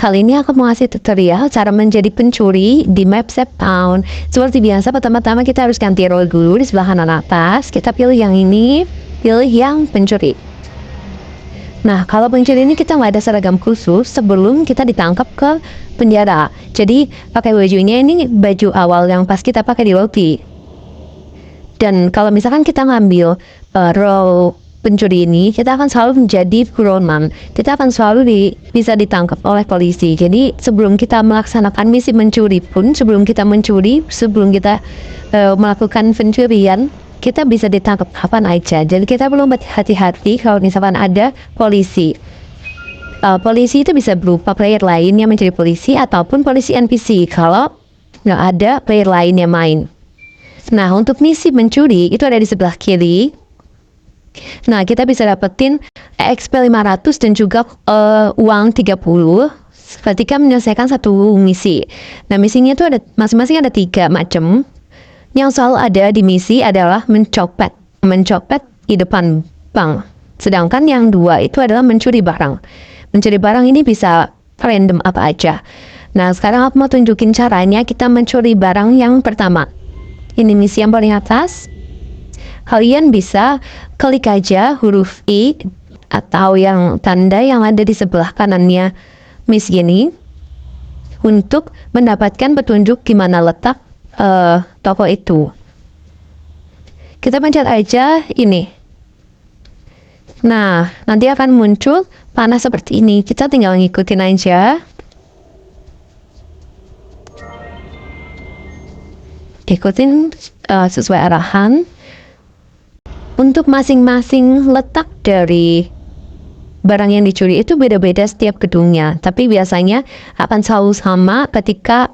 Kali ini aku mau ngasih tutorial cara menjadi pencuri di Mapsep Town. Seperti biasa, pertama-tama kita harus ganti role dulu di sebelah kanan atas. Kita pilih yang ini, pilih yang pencuri. Nah, kalau pencuri ini kita nggak ada seragam khusus sebelum kita ditangkap ke penjara. Jadi, pakai bajunya ini baju awal yang pas kita pakai di Loki. Dan kalau misalkan kita ngambil role pencuri ini, kita akan selalu menjadi buronan. Kita akan selalu bisa ditangkap oleh polisi. Jadi sebelum kita melaksanakan misi mencuri pun, sebelum kita melakukan pencurian, kita bisa ditangkap kapan aja. Jadi kita perlu hati-hati kalau misalkan ada polisi. Polisi itu bisa berupa player lain yang menjadi polisi ataupun polisi NPC kalau nggak ada player lain yang main. Nah, untuk misi mencuri itu ada di sebelah kiri. Nah, kita bisa dapetin XP 500 dan juga uang 30 ketika menyelesaikan satu misi. Nah, misinya itu ada masing-masing ada 3 macam. Yang selalu ada di misi adalah mencopet di depan bank. Sedangkan yang 2 itu adalah mencuri barang. Mencuri barang ini bisa random apa aja. Nah, sekarang aku mau tunjukin caranya kita mencuri barang yang pertama. Ini misi yang paling atas. Kalian bisa klik aja huruf I atau yang tanda yang ada di sebelah kanannya misi ini untuk mendapatkan petunjuk di mana letak toko itu. Kita pencet aja ini. Nah, nanti akan muncul panah seperti ini. Kita tinggal ngikutin aja. Ikutin sesuai arahan. Untuk masing-masing letak dari barang yang dicuri itu beda-beda setiap gedungnya. Tapi biasanya akan selalu sama ketika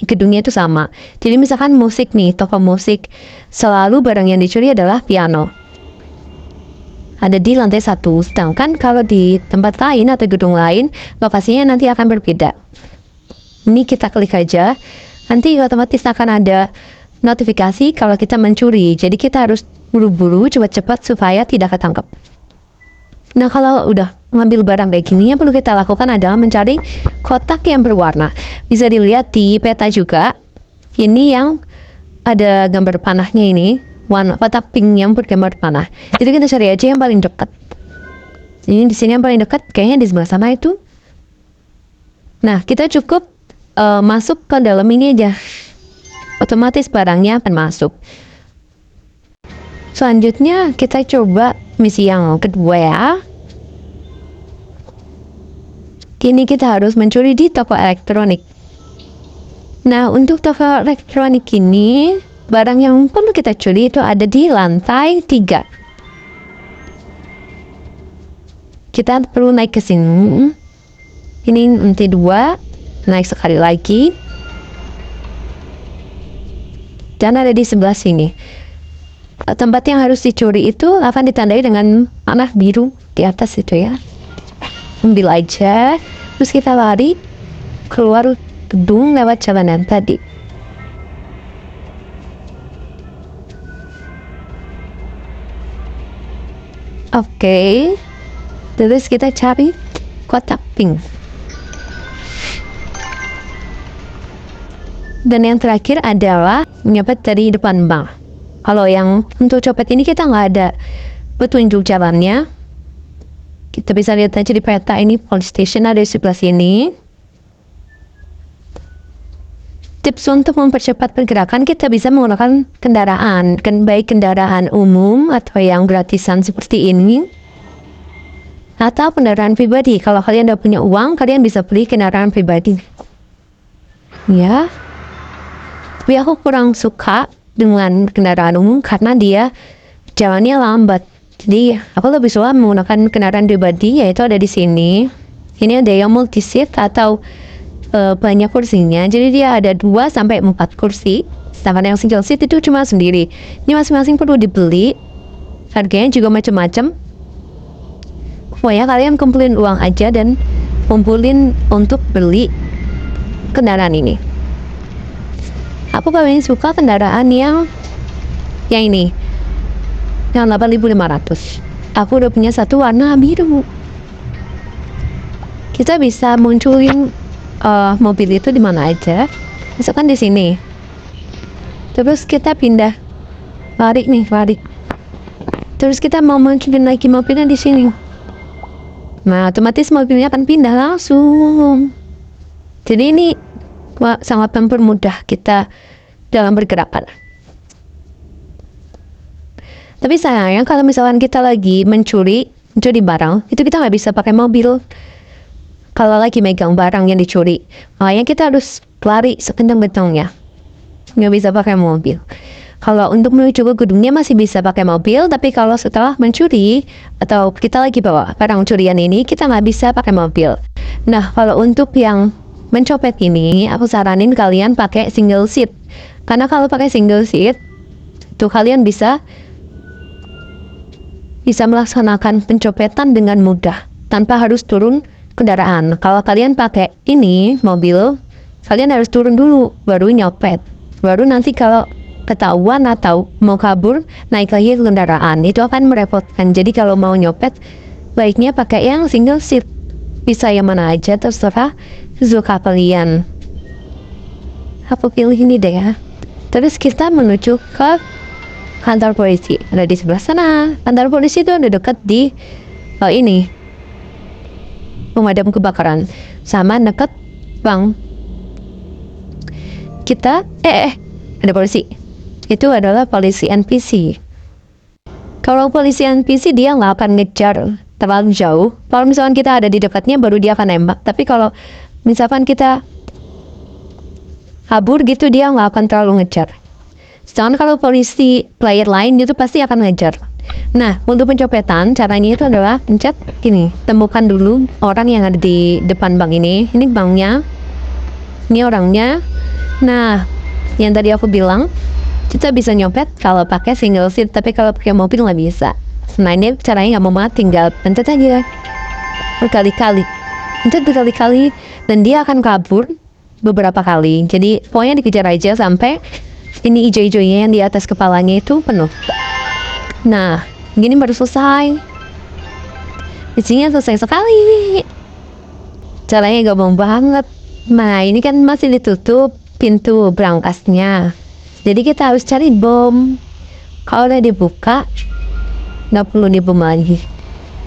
gedungnya itu sama. Jadi misalkan musik nih, toko musik, selalu barang yang dicuri adalah piano. Ada di lantai 1. Sedangkan kalau di tempat lain atau gedung lain, lokasinya nanti akan berbeda. Ini kita klik aja. Nanti otomatis akan ada notifikasi kalau kita mencuri. Jadi kita harus buru-buru, cepat-cepat supaya tidak ketangkep. Nah, kalau udah ngambil barang kayak gini, yang perlu kita lakukan adalah mencari kotak yang berwarna. Bisa dilihat di peta juga. Ini yang ada gambar panahnya ini, kotak pink yang bergambar panah. Jadi kita cari aja yang paling dekat. Ini di sini yang paling dekat, kayaknya di sebelah sana itu. Nah, kita cukup masuk ke dalam ini aja. Otomatis barangnya akan masuk. Selanjutnya kita coba misi yang kedua ya. Kini kita harus mencuri di toko elektronik. Nah, untuk toko elektronik ini, barang yang perlu kita curi itu ada di lantai 3. Kita perlu naik ke sini. Ini lantai 2, naik sekali lagi. Dan ada di sebelah sini. Tempat yang harus dicuri itu akan ditandai dengan panah biru di atas itu ya. Ambil aja, terus kita lari keluar gedung lewat jalanan tadi. Oke. Terus kita cari kotak pink. Dan yang terakhir adalah nyopet dari depan bank. Kalau yang untuk copet ini kita nggak ada petunjuk jalannya. Kita bisa lihat aja di peta ini, police station ada di sebelah sini. Tips untuk mempercepat pergerakan, kita bisa menggunakan kendaraan, baik kendaraan umum atau yang gratisan seperti ini, atau kendaraan pribadi. Kalau kalian udah punya uang, kalian bisa beli kendaraan pribadi. Ya, tapi aku kurang suka dengan kendaraan umum karena dia jalannya lambat. Jadi aku lebih suka menggunakan kendaraan pribadi, yaitu ada di sini. Ini ada yang multi seat atau banyak kursinya. Jadi dia ada 2-4 kursi. Sedangkan yang single seat itu cuma sendiri. Ini masing-masing perlu dibeli. Harganya juga macam-macam. Pokoknya kalian kumpulin uang aja dan kumpulin untuk beli kendaraan ini. Aku paling suka kendaraan yang ini, yang 8.500. Aku udah punya satu warna biru. Kita bisa munculin mobil itu di mana aja. Misalkan di sini. Terus kita pindah, lari. Terus kita mau menaiki mobilnya di sini. Nah, otomatis mobilnya akan pindah langsung. Jadi ini sangat mempermudah kita dalam bergerakan. Tapi sayangnya kalau misalkan kita lagi mencuri barang, itu kita nggak bisa pakai mobil. Kalau lagi megang barang yang dicuri, makanya kita harus lari sekencang-kencangnya. Nggak bisa pakai mobil. Kalau untuk menuju ke gedungnya masih bisa pakai mobil, tapi kalau setelah mencuri atau kita lagi bawa barang curian ini, kita nggak bisa pakai mobil. Nah, kalau untuk yang mencopet ini, aku saranin kalian pakai single seat. Karena kalau pakai single seat, itu kalian bisa melaksanakan pencopetan dengan mudah tanpa harus turun kendaraan. Kalau kalian pakai ini mobil, kalian harus turun dulu baru nyopet. Baru nanti kalau ketahuan atau mau kabur naik lagi ke kendaraan, itu akan merepotkan. Jadi kalau mau nyopet, baiknya pakai yang single seat. Bisa yang mana aja, terserah suka kalian. Aku pilih ini deh ya. Terus kita menuju ke kantor polisi, ada di sebelah sana. Kantor polisi itu ada dekat di ini pemadam kebakaran, sama dekat bank. Kita ada polisi. Itu adalah polisi NPC. Kalau polisi NPC dia nggak akan ngejar terlalu jauh. Kalau misalkan kita ada di dekatnya baru dia akan nembak. Tapi kalau misalkan kita kabur gitu, dia nggak akan terlalu ngejar. Sedangkan kalau polisi player lain itu pasti akan ngejar. Nah, untuk pencopetan caranya itu adalah pencet gini, temukan dulu orang yang ada di depan bank ini. Ini banknya, ini orangnya. Nah, yang tadi aku bilang, kita bisa nyopet kalau pakai single seat, tapi kalau pakai mobil nggak bisa. Nah, ini caranya nggak mau mati, tinggal pencet aja berkali-kali, dan dia akan kabur beberapa kali. Jadi pokoknya dikejar aja sampai ini hijau-hijaunya yang di atas kepalanya itu penuh. Nah, gini baru selesai. Isinya selesai sekali. Caranya gampang banget. Nah, ini kan masih ditutup pintu berangkasnya. Jadi kita harus cari bom. Kalau udah dibuka, nggak perlu dibom lagi.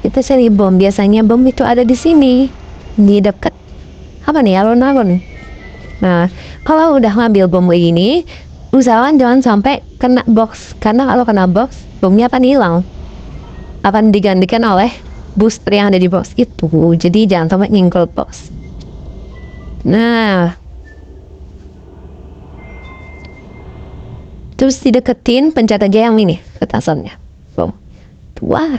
Kita cari bom. Biasanya bom itu ada di sini, di dekat apa nih, alun-alun. Nah, kalau udah ngambil bom kayak gini, usahakan jangan sampai kena box, karena kalau kena box, bomnya akan hilang, akan digantikan oleh booster yang ada di box itu. Jadi jangan sampai nyingkul box. Nah, terus dideketin, pencet aja yang ini petasannya, bom keluar.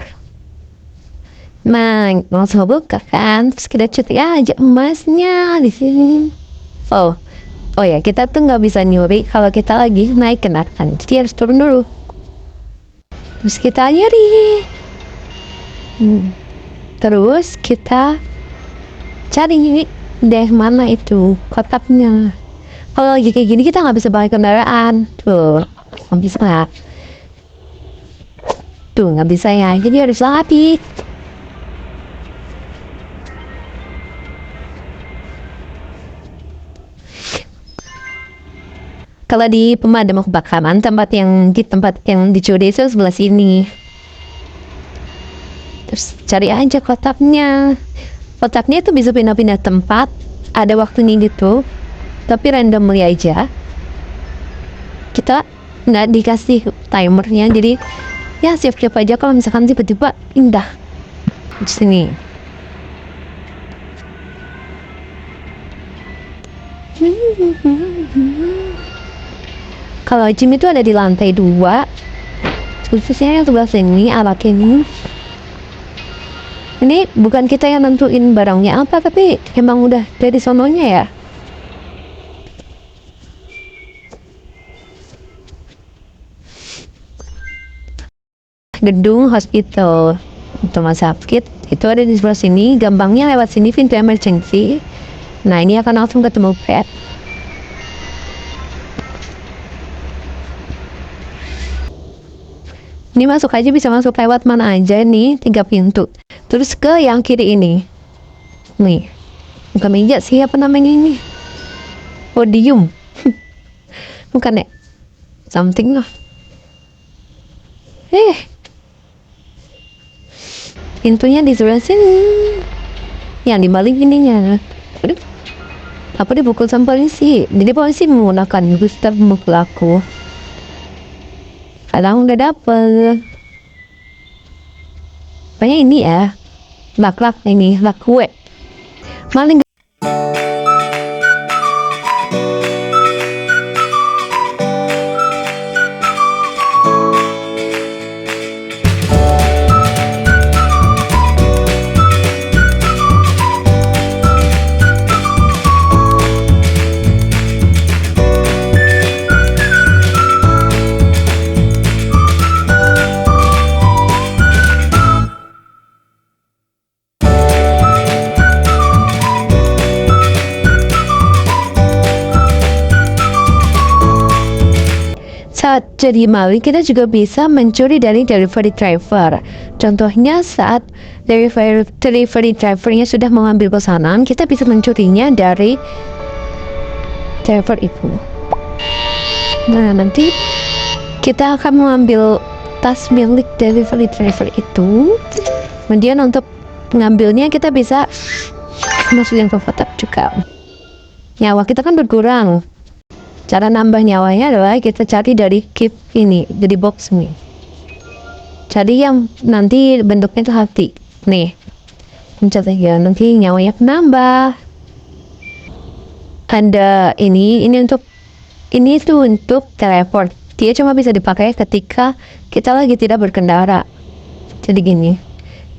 Nah, langsung buka kan, terus kita cetik aja emasnya di sini. Oh ya, kita tuh nggak bisa nyuri kalau kita lagi naik kendaraan, jadi harus turun dulu. Terus kita nyuri. Terus kita cari deh mana itu kotaknya. Kalau lagi kayak gini kita nggak bisa pakai kendaraan, tuh nggak bisa. Tuh nggak bisa ya, jadi harus lari. Kalau di pemadam kebakaran, tempat yang dicuri itu sebelah sini. Terus cari aja kotaknya. Kotaknya itu bisa pindah-pindah tempat, ada waktunya gitu, tapi randomly aja. Kita nggak dikasih timernya, jadi ya siap-siap aja kalau misalkan tiba-tiba pindah di sini. Kalau gym itu ada di lantai 2, khususnya yang sebelah sini, alat ini. Ini bukan kita yang nentuin barangnya apa, tapi emang udah dari sononya ya. Gedung hospital, rumah sakit, itu ada di sebelah sini. Gampangnya lewat sini pintu emergency. Nah, ini akan langsung ketemu bed. Ini masuk aja, bisa masuk lewat mana aja nih, 3 pintu. Terus ke yang kiri ini. Nih. Bukan meja sih, apa namanya ini? Podium. Bukan ya? Something lah. Pintunya di sebelah sini. Yang di balik ininya. Aduh. Apa dipukul sama polisi? Jadi polisi menggunakan Gustav memukul aku. Kadang udah dapet. Kayaknya ini ya. Lak ini, lak kue. Maling. Saat jadi maling, kita juga bisa mencuri dari delivery driver. Contohnya saat delivery drivernya sudah mengambil pesanan, kita bisa mencurinya dari driver itu. Nah, nanti kita akan mengambil tas milik delivery driver itu. Kemudian untuk mengambilnya kita bisa masukin ke kotak juga. Nyawa kita kan berkurang. Cara nambah nyawanya adalah kita cari dari keep ini, jadi box nih. Cari yang nanti bentuknya itu hati. Nih, pencet ya, nanti nyawanya nambah. Ada ini tuh untuk teleport. Dia cuma bisa dipakai ketika kita lagi tidak berkendara. Jadi gini,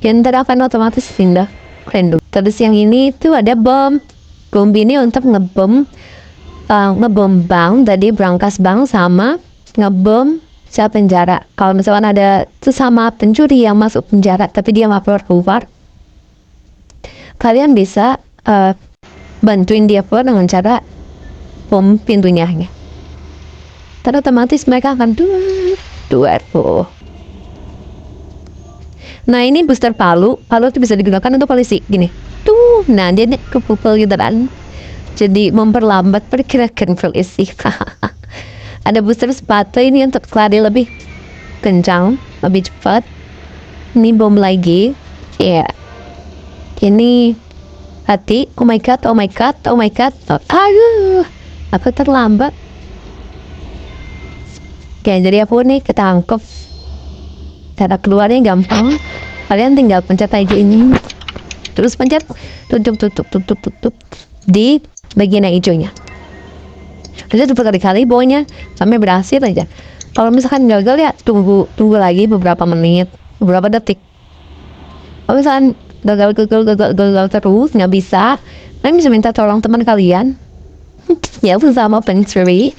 yang ntar akan otomatis pindah random. Terus yang ini tuh ada bom. Bom ini untuk ngebom bank, tadi berangkas bank sama ngebom sel penjara. Kalau misalkan ada sesama pencuri yang masuk penjara tapi dia nggak keluar, kalian bisa bantuin dia keluar dengan cara bom pintunya. Terus otomatis mereka akan keluar tuh. Nah, ini booster palu itu bisa digunakan untuk polisi gini tuh. Nah, dia nih kepupel gitu kan, jadi memperlambat pergerakan polisi. Ada booster sepatu ini untuk lari lebih kencang, lebih cepat. Ini bom lagi. Ya. Yeah. Ini hati. Oh my god. Aduh. Aku terlambat. Oke, jadi aku nih ketangkep. Cara keluarnya gampang. Kalian tinggal pencet aja ini. Terus pencet tutup di bagian yang hijaunya. Terus berkali-kali bawahnya sampai berhasil aja. Kalau misalkan gagal ya tunggu lagi beberapa menit, beberapa detik. Kalau misalkan gagal terus nggak bisa, kalian bisa minta tolong teman kalian. Ya bersama pencuri.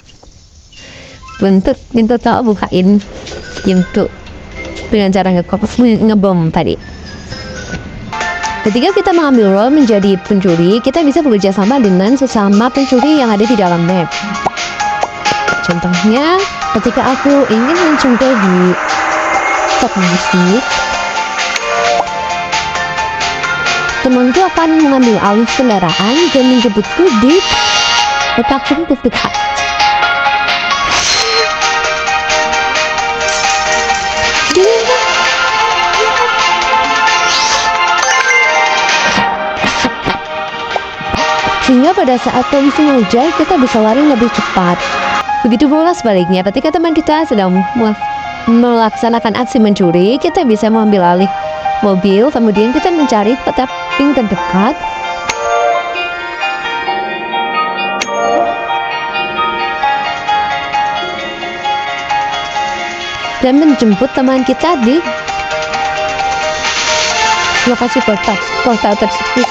Bentuk minta tolong bukain pintu dengan cara ngebom tadi. Ketika kita mengambil role menjadi pencuri, kita bisa bekerja sama dengan sesama pencuri yang ada di dalam map. Contohnya, ketika aku ingin mencuri di stop musik, temanku akan mengambil alih kendaraan dan menjemputku di letak dekat. Sehingga pada saat polisi mengejar, kita bisa lari lebih cepat. Begitu pula sebaliknya, ketika teman kita sedang melaksanakan aksi mencuri, kita bisa mengambil alih mobil, kemudian kita mencari peta ping terdekat. Dan menjemput teman kita di lokasi portal tersebut.